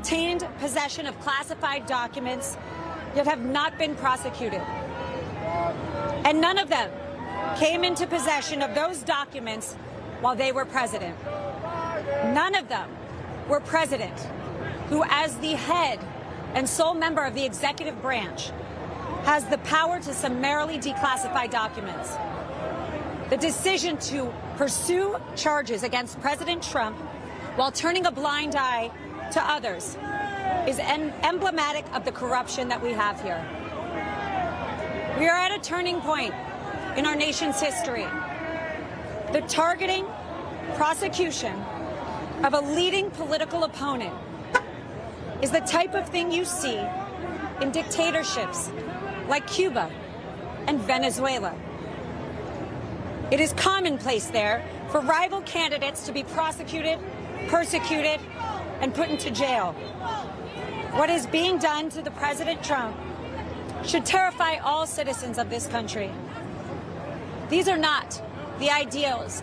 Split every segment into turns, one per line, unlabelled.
obtained possession of classified documents yet have not been prosecuted. And none of them came into possession of those documents while they were president. None of them were president who, as the head and sole member of the executive branch, has the power to summarily declassify documents. The decision to pursue charges against President Trump while turning a blind eye to others is emblematic of the corruption that we have here. We are at a turning point in our nation's history. The targeting, prosecution of a leading political opponent is the type of thing you see in dictatorships like Cuba and Venezuela. It is commonplace there for rival candidates to be prosecuted, persecuted, and put into jail. What is being done to the President Trump should terrify all citizens of this country. These are not the ideals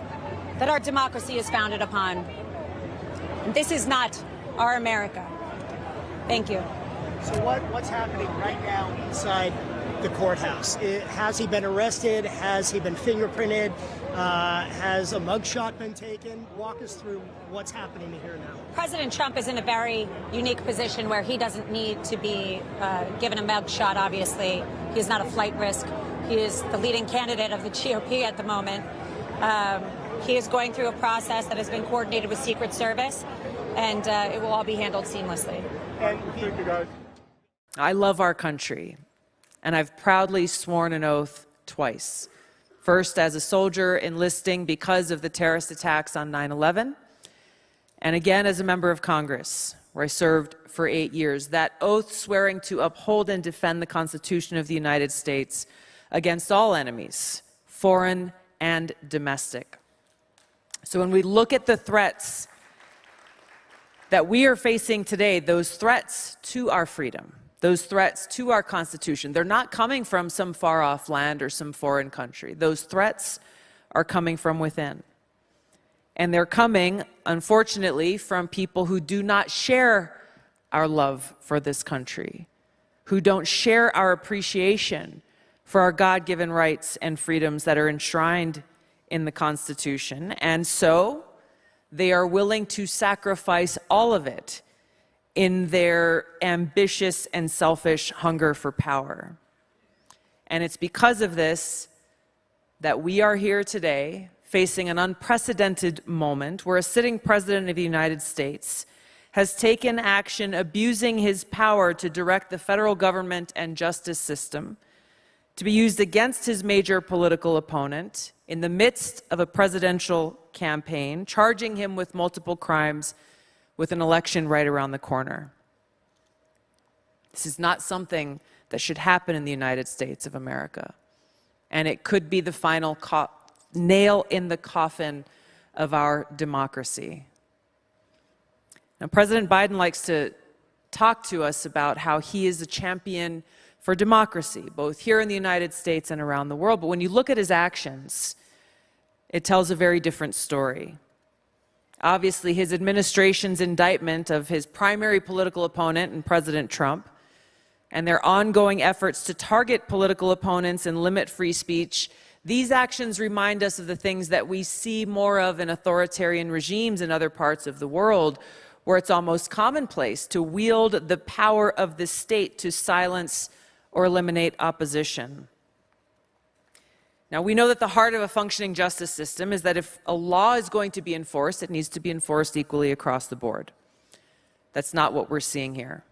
that our democracy is founded upon. And this is not our America. Thank you.
So what's happening right now inside the courthouse? Has he been arrested? Has he been fingerprinted? Has a mugshot been taken? Walk us through what's happening here now.
President Trump is in a very unique position where he doesn't need to be given a mugshot, obviously. He is not a flight risk. He is the leading candidate of the GOP at the moment. He is going through a process that has been coordinated with Secret Service, and it will all be handled seamlessly.
Thank you, guys.
I love our country, and I've proudly sworn an oath twice. First, as a soldier enlisting because of the terrorist attacks on 9/11, and again as a member of Congress, where I served for 8 years. That oath swearing to uphold and defend the Constitution of the United States against all enemies, foreign and domestic. So when we look at the threats that we are facing today, those threats to our freedom, those threats to our Constitution, they're not coming from some far-off land or some foreign country. Those threats are coming from within. And they're coming, unfortunately, from people who do not share our love for this country, who don't share our appreciation for our God-given rights and freedoms that are enshrined in the Constitution. And so they are willing to sacrifice all of it in their ambitious and selfish hunger for power. And it's because of this that we are here today facing an unprecedented moment where a sitting president of the United States has taken action abusing his power to direct the federal government and justice system to be used against his major political opponent in the midst of a presidential campaign, charging him with multiple crimes with an election right around the corner. This is not something that should happen in the United States of America. And it could be the final nail in the coffin of our democracy. Now, President Biden likes to talk to us about how he is a champion for democracy, both here in the United States and around the world. But when you look at his actions, it tells a very different story. Obviously, his administration's indictment of his primary political opponent and President Trump, and their ongoing efforts to target political opponents and limit free speech, these actions remind us of the things that we see more of in authoritarian regimes in other parts of the world, where it's almost commonplace to wield the power of the state to silence or eliminate opposition. Now, we know that the heart of a functioning justice system is that if a law is going to be enforced, it needs to be enforced equally across the board. That's not what we're seeing here.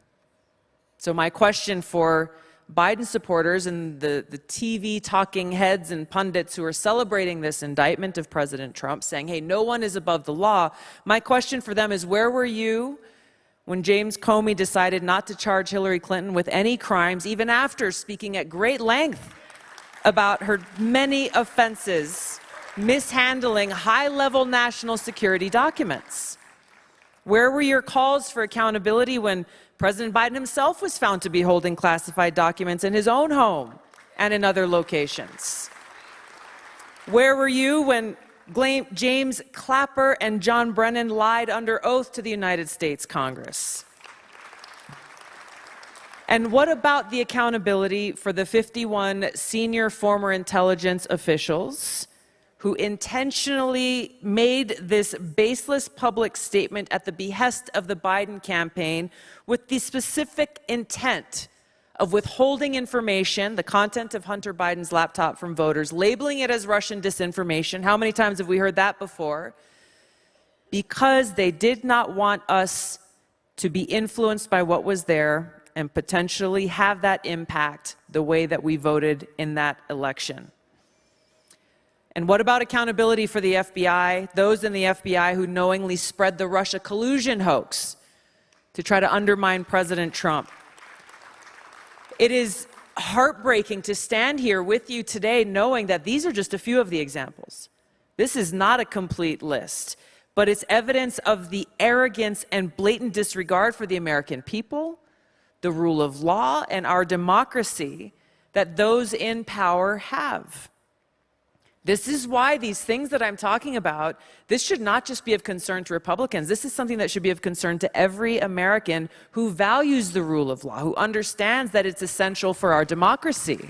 So my question for Biden supporters and the TV talking heads and pundits who are celebrating this indictment of President Trump, saying, hey, no one is above the law, my question for them is, where were you when James Comey decided not to charge Hillary Clinton with any crimes, even after speaking at great length about her many offenses, mishandling high-level national security documents? Where were your calls for accountability when President Biden himself was found to be holding classified documents in his own home and in other locations? Where were you when James Clapper and John Brennan lied under oath to the United States Congress? And what about the accountability for the 51 senior former intelligence officials who intentionally made this baseless public statement at the behest of the Biden campaign with the specific intent of withholding information, the content of Hunter Biden's laptop, from voters, labeling it as Russian disinformation? How many times have we heard that before? Because they did not want us to be influenced by what was there and potentially have that impact the way that we voted in that election. And what about accountability for the FBI, those in the FBI who knowingly spread the Russia collusion hoax to try to undermine President Trump? It is heartbreaking to stand here with you today knowing that these are just a few of the examples. This is not a complete list, but it's evidence of the arrogance and blatant disregard for the American people, the rule of law, and our democracy that those in power have. This is why these things that I'm talking about, this should not just be of concern to Republicans. This is something that should be of concern to every American who values the rule of law, who understands that it's essential for our democracy.